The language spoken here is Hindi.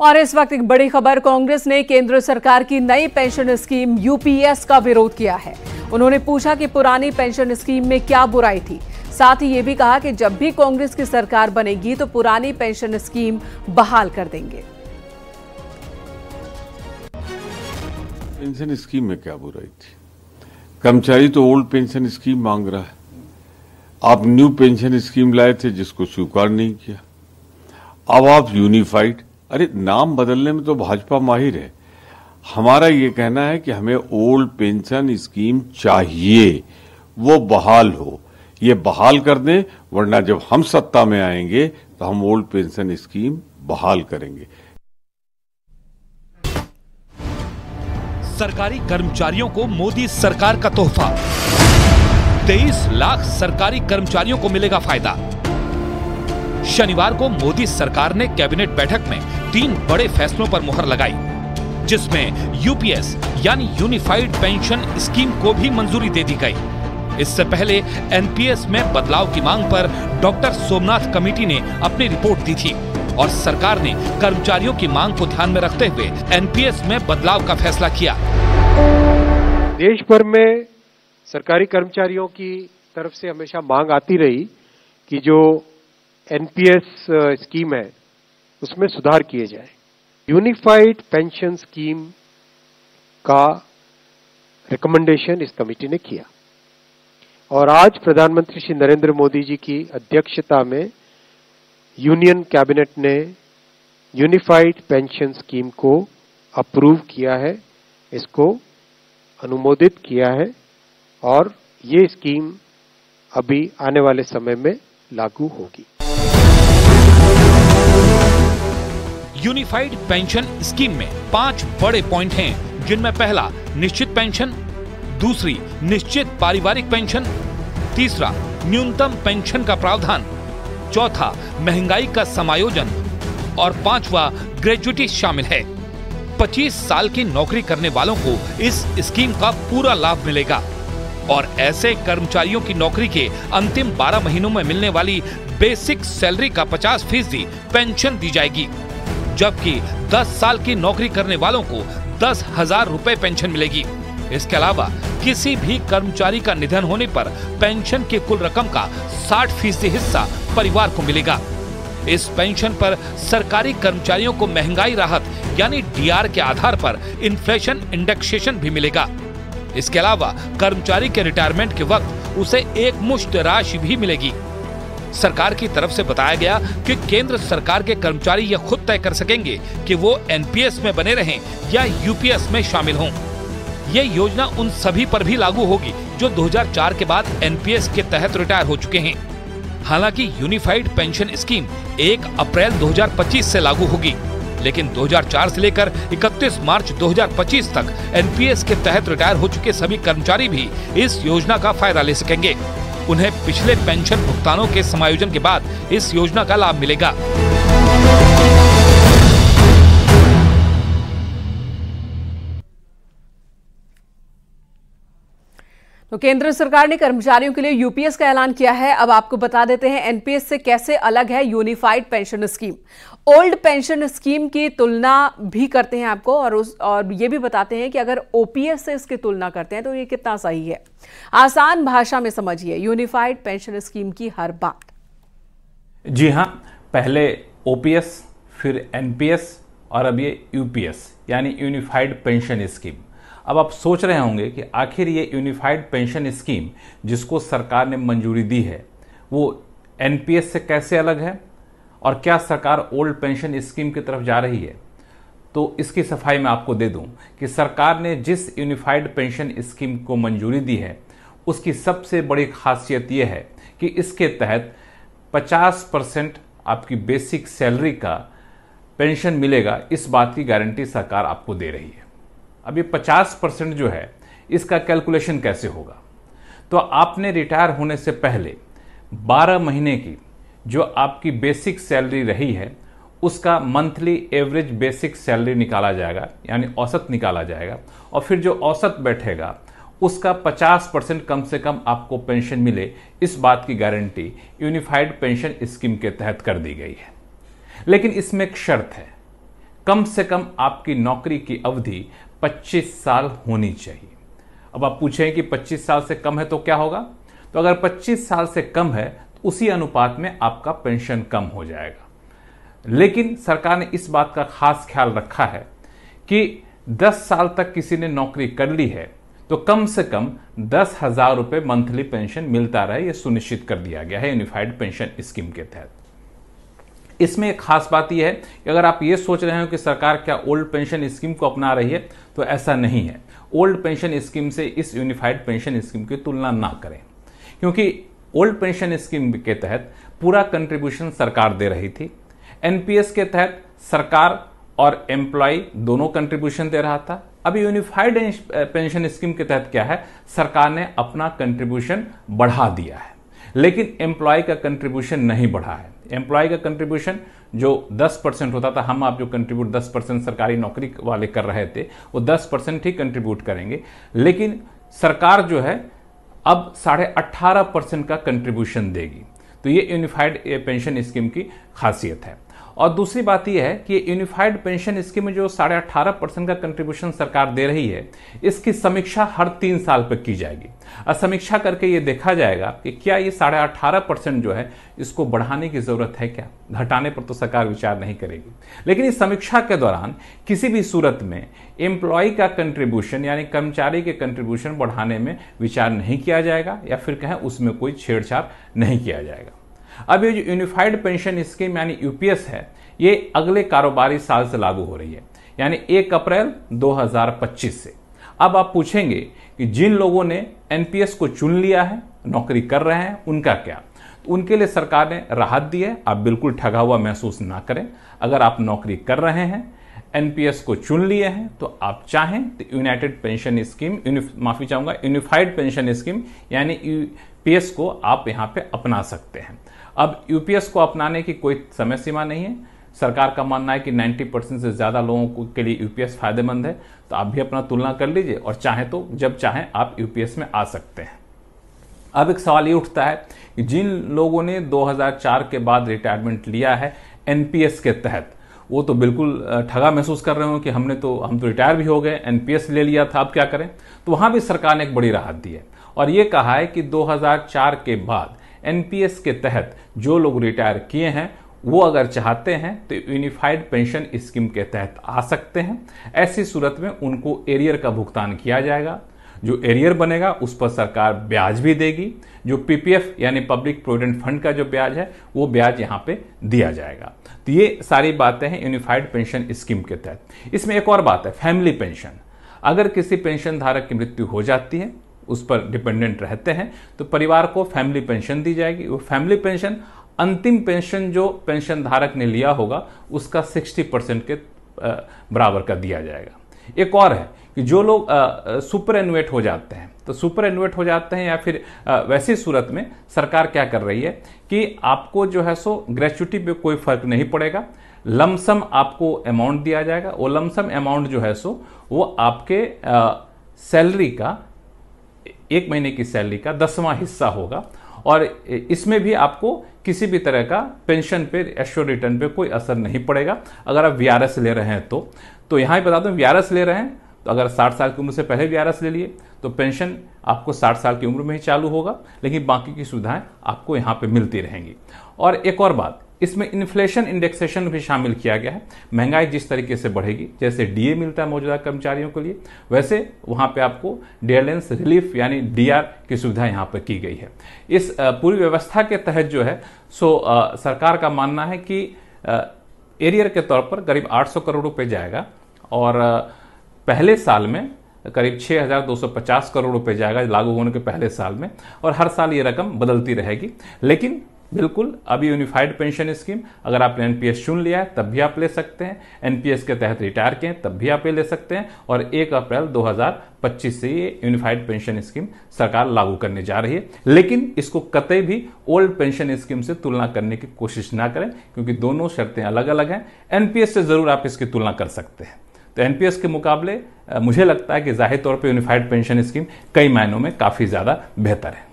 और इस वक्त एक बड़ी खबर, कांग्रेस ने केंद्र सरकार की नई पेंशन स्कीम यूपीएस का विरोध किया है। उन्होंने पूछा कि पुरानी पेंशन स्कीम में क्या बुराई थी। साथ ही ये भी कहा कि जब भी कांग्रेस की सरकार बनेगी तो पुरानी पेंशन स्कीम बहाल कर देंगे। पेंशन स्कीम में क्या बुराई थी? कर्मचारी तो ओल्ड पेंशन स्कीम मांग रहा है। आप न्यू पेंशन स्कीम लाए थे जिसको स्वीकार नहीं किया। अब आप यूनिफाइड, अरे नाम बदलने में तो भाजपा माहिर है। हमारा ये कहना है कि हमें ओल्ड पेंशन स्कीम चाहिए, वो बहाल हो, ये बहाल कर दें, वरना जब हम सत्ता में आएंगे तो हम ओल्ड पेंशन स्कीम बहाल करेंगे। सरकारी कर्मचारियों को मोदी सरकार का तोहफा, 23 लाख सरकारी कर्मचारियों को मिलेगा फायदा। शनिवार को मोदी सरकार ने कैबिनेट बैठक में 3 बड़े फैसलों पर मुहर लगाई, जिसमें यूपीएस यानी यूनिफाइड पेंशन स्कीम को भी मंजूरी दे दी गई। इससे पहले एनपीएस में बदलाव की मांग पर डॉक्टर सोमनाथ कमेटी ने अपनी रिपोर्ट दी थी और सरकार ने कर्मचारियों की मांग को ध्यान में रखते हुए एनपीएस में बदलाव का फैसला किया। देश भर में सरकारी कर्मचारियों की तरफ से हमेशा मांग आती रही कि जो एनपीएस स्कीम है उसमें सुधार किए जाए। यूनिफाइड पेंशन स्कीम का रिकमेंडेशन इस कमेटी ने किया और आज प्रधानमंत्री श्री नरेंद्र मोदी जी की अध्यक्षता में यूनियन कैबिनेट ने यूनिफाइड पेंशन स्कीम को अप्रूव किया है, इसको अनुमोदित किया है और ये स्कीम अभी आने वाले समय में लागू होगी। यूनिफाइड पेंशन स्कीम में 5 बड़े पॉइंट हैं, जिनमें पहला निश्चित पेंशन, दूसरी निश्चित पारिवारिक पेंशन, तीसरा न्यूनतम पेंशन का प्रावधान, चौथा महंगाई का समायोजन और 5वां ग्रेजुइटी शामिल है। 25 साल की नौकरी करने वालों को इस स्कीम का पूरा लाभ मिलेगा और ऐसे कर्मचारियों की नौकरी के अंतिम 12 महीनों में मिलने वाली बेसिक सैलरी का 50% पेंशन दी जाएगी, जबकि 10 साल की नौकरी करने वालों को 10,000 रुपए पेंशन मिलेगी। इसके अलावा किसी भी कर्मचारी का निधन होने पर पेंशन की कुल रकम का 60% हिस्सा परिवार को मिलेगा। इस पेंशन पर सरकारी कर्मचारियों को महंगाई राहत यानी डीआर के आधार पर इन्फ्लेशन इंडेक्सेशन भी मिलेगा। इसके अलावा कर्मचारी के रिटायरमेंट के वक्त उसे एक मुश्त राशि भी मिलेगी। सरकार की तरफ से बताया गया कि केंद्र सरकार के कर्मचारी यह खुद तय कर सकेंगे कि वो एनपीएस में बने रहें या यूपीएस में शामिल हों। यह योजना उन सभी पर भी लागू होगी जो 2004 के बाद एनपीएस के तहत रिटायर हो चुके हैं। हालांकि यूनिफाइड पेंशन स्कीम 1 अप्रैल 2025 से लागू होगी, लेकिन 2004 से लेकर 31 मार्च 2025 तक एनपीएस के तहत रिटायर हो चुके सभी कर्मचारी भी इस योजना का फायदा ले सकेंगे। उन्हें पिछले पेंशन भुगतानों के समायोजन के बाद इस योजना का लाभ मिलेगा। तो केंद्र सरकार ने कर्मचारियों के लिए यूपीएस का ऐलान किया है। अब आपको बता देते हैं एनपीएस से कैसे अलग है unified pension scheme. Old pension scheme की तुलना भी करते हैं आपको और ये भी बताते हैं कि अगर ओपीएस से इसकी तुलना करते हैं तो ये कितना सही है। आसान भाषा में समझिए यूनिफाइड पेंशन स्कीम की हर बात। जी हाँ, पहले ओपीएस, फिर एनपीएस और अब ये यूपीएस यानी यूनिफाइड पेंशन स्कीम। अब आप सोच रहे होंगे कि आखिर ये यूनिफाइड पेंशन स्कीम जिसको सरकार ने मंजूरी दी है वो एनपीएस से कैसे अलग है और क्या सरकार ओल्ड पेंशन स्कीम की तरफ जा रही है। तो इसकी सफाई मैं आपको दे दूं कि सरकार ने जिस यूनिफाइड पेंशन स्कीम को मंजूरी दी है उसकी सबसे बड़ी खासियत यह है कि इसके तहत 50% आपकी बेसिक सैलरी का पेंशन मिलेगा। इस बात की गारंटी सरकार आपको दे रही है। अब ये 50% जो है इसका कैलकुलेशन कैसे होगा, तो आपने रिटायर होने से पहले 12 महीने की जो आपकी बेसिक सैलरी रही है उसका मंथली एवरेज बेसिक सैलरी निकाला जाएगा, यानी औसत निकाला जाएगा और फिर जो औसत बैठेगा उसका 50% कम से कम आपको पेंशन मिले, इस बात की गारंटी यूनिफाइड पेंशन स्कीम के तहत कर दी गई है। लेकिन इसमें एक शर्त है, कम से कम आपकी नौकरी की अवधि 25 साल होनी चाहिए। अब आप पूछें कि 25 साल से कम है तो क्या होगा? तो अगर 25 साल से कम है तो उसी अनुपात में आपका पेंशन कम हो जाएगा। लेकिन सरकार ने इस बात का खास ख्याल रखा है कि 10 साल तक किसी ने नौकरी कर ली है तो कम से कम 10,000 रुपये मंथली पेंशन मिलता रहे, यह सुनिश्चित कर दिया गया है यूनिफाइड पेंशन स्कीम के तहत। इसमें एक खास बात यह है कि अगर आप ये सोच रहे हो कि सरकार क्या ओल्ड पेंशन स्कीम को अपना रही है, तो ऐसा नहीं है। ओल्ड पेंशन स्कीम से इस यूनिफाइड पेंशन स्कीम की तुलना ना करें, क्योंकि ओल्ड पेंशन स्कीम के तहत पूरा कंट्रीब्यूशन सरकार दे रही थी। एनपीएस के तहत सरकार और एम्प्लॉय दोनों कंट्रीब्यूशन दे रहा था। अभी यूनिफाइड पेंशन स्कीम के तहत क्या है, सरकार ने अपना कंट्रीब्यूशन बढ़ा दिया है, लेकिन एम्प्लॉय का कंट्रीब्यूशन नहीं बढ़ा है। एम्प्लॉय का कंट्रीब्यूशन जो 10% होता था, हम आप जो कंट्रीब्यूट 10% सरकारी नौकरी वाले कर रहे थे, वो 10% ही कंट्रीब्यूट करेंगे, लेकिन सरकार जो है अब 18.5% का कंट्रीब्यूशन देगी। तो ये यूनिफाइड पेंशन स्कीम की खासियत है। और दूसरी बात यह है कि यूनिफाइड पेंशन स्कीम में जो 18.5% का कंट्रीब्यूशन सरकार दे रही है, इसकी समीक्षा हर 3 साल पर की जाएगी। और समीक्षा करके ये देखा जाएगा कि क्या ये 18.5% जो है इसको बढ़ाने की जरूरत है क्या, घटाने पर तो सरकार विचार नहीं करेगी। लेकिन इस समीक्षा के दौरान किसी भी सूरत में एम्प्लॉय का कंट्रीब्यूशन यानी कर्मचारी के कंट्रीब्यूशन बढ़ाने में विचार नहीं किया जाएगा, या फिर कहें उसमें कोई छेड़छाड़ नहीं किया जाएगा। अब ये जो यूनिफाइड पेंशन स्कीम यानी यूपीएस है, ये अगले कारोबारी साल से लागू हो रही है, यानी 1 अप्रैल 2025 से। अब आप पूछेंगे कि जिन लोगों ने एनपीएस को चुन लिया है, नौकरी कर रहे हैं, उनका क्या? तो उनके लिए सरकार ने राहत दी है। आप बिल्कुल ठगा हुआ महसूस ना करें। अगर आप नौकरी कर रहे हैं, एनपीएस को चुन लिए हैं, तो आप चाहें तो United pension scheme unified pension scheme यानी यूपीएस को आप यहां पे अपना सकते हैं। अब यूपीएस को अपनाने की कोई समय सीमा नहीं है। सरकार का मानना है कि 90% से ज्यादा लोगों के लिए यूपीएस फायदेमंद है। तो आप भी अपना तुलना कर लीजिए और चाहें तो जब चाहें आप यूपीएस में आ सकते हैं। अब एक सवाल ये उठता है कि जिन लोगों ने 2004 के बाद रिटायरमेंट लिया है एनपीएस के तहत, वो तो बिल्कुल ठगा महसूस कर रहे हो कि हम तो रिटायर भी हो गए, एनपीएस ले लिया था, अब क्या करें? तो वहां भी सरकार ने एक बड़ी राहत दी है और ये कहा है कि 2004 के बाद एनपीएस के तहत जो लोग रिटायर किए हैं, वो अगर चाहते हैं तो यूनिफाइड पेंशन स्कीम के तहत आ सकते हैं। ऐसी सूरत में उनको एरियर का भुगतान किया जाएगा। जो एरियर बनेगा उस पर सरकार ब्याज भी देगी। जो पीपीएफ यानी पब्लिक प्रोविडेंट फंड का जो ब्याज है, वो ब्याज यहां पे दिया जाएगा। तो ये सारी बातें हैं यूनिफाइड पेंशन स्कीम के तहत। इसमें एक और बात है, फैमिली पेंशन। अगर किसी पेंशन धारक की मृत्यु हो जाती है, उस पर डिपेंडेंट रहते हैं, तो परिवार को फैमिली पेंशन दी जाएगी। वो फैमिली पेंशन अंतिम पेंशन जो पेंशन धारक ने लिया होगा उसका 60% के बराबर का दिया जाएगा। एक और है कि जो लोग सुपर एनुएट हो जाते हैं, तो सुपर एनुएट हो जाते हैं या फिर वैसी सूरत में सरकार क्या कर रही है कि आपको जो है सो ग्रेच्युटी पे कोई फर्क नहीं पड़ेगा, लमसम आपको अमाउंट दिया जाएगा। वो लमसम अमाउंट जो है सो वो आपके सैलरी का 1 महीने की सैलरी का 10वां हिस्सा होगा और इसमें भी आपको किसी भी तरह का पेंशन पे एश्योर्ड रिटर्न पे कोई असर नहीं पड़ेगा। अगर आप वीआरएस ले रहे हैं तो यहां बता दूं, वीआरएस ले रहे हैं तो अगर 60 साल की उम्र से पहले वीआरएस ले लिए तो पेंशन आपको 60 साल की उम्र में ही चालू होगा, लेकिन बाकी की सुविधाएं आपको यहां पे मिलती रहेंगी। और एक और बात, इसमें इन्फ्लेशन इंडेक्सेशन भी शामिल किया गया है। महंगाई जिस तरीके से बढ़ेगी, जैसे डीए मिलता है मौजूदा कर्मचारियों के लिए, वैसे वहां पे आपको डियरलेंस रिलीफ यानी डीआर की सुविधा यहां पर की गई है। इस पूरी व्यवस्था के तहत जो है सो सरकार का मानना है कि एरियर के तौर पर करीब 800 करोड़ रुपए जाएगा और पहले साल में करीब 6,250 करोड़ रुपए जाएगा लागू होने के पहले साल में, और हर साल ये रकम बदलती रहेगी। लेकिन बिल्कुल अभी यूनिफाइड पेंशन स्कीम, अगर आपने एनपीएस चुन लिया है तब भी आप ले सकते हैं, एनपीएस के तहत रिटायर किए तब भी आप ले सकते हैं, और 1 अप्रैल 2025 से ये यूनिफाइड पेंशन स्कीम सरकार लागू करने जा रही है। लेकिन इसको कतई भी ओल्ड पेंशन स्कीम से तुलना करने की कोशिश ना करें, क्योंकि दोनों शर्तें अलग अलग हैं। एनपीएस से जरूर आप इसकी तुलना कर सकते हैं। तो एनपीएस के मुकाबले मुझे लगता है कि जाहिर तौर पर यूनिफाइड पेंशन स्कीम कई मायनों में काफी ज्यादा बेहतर है।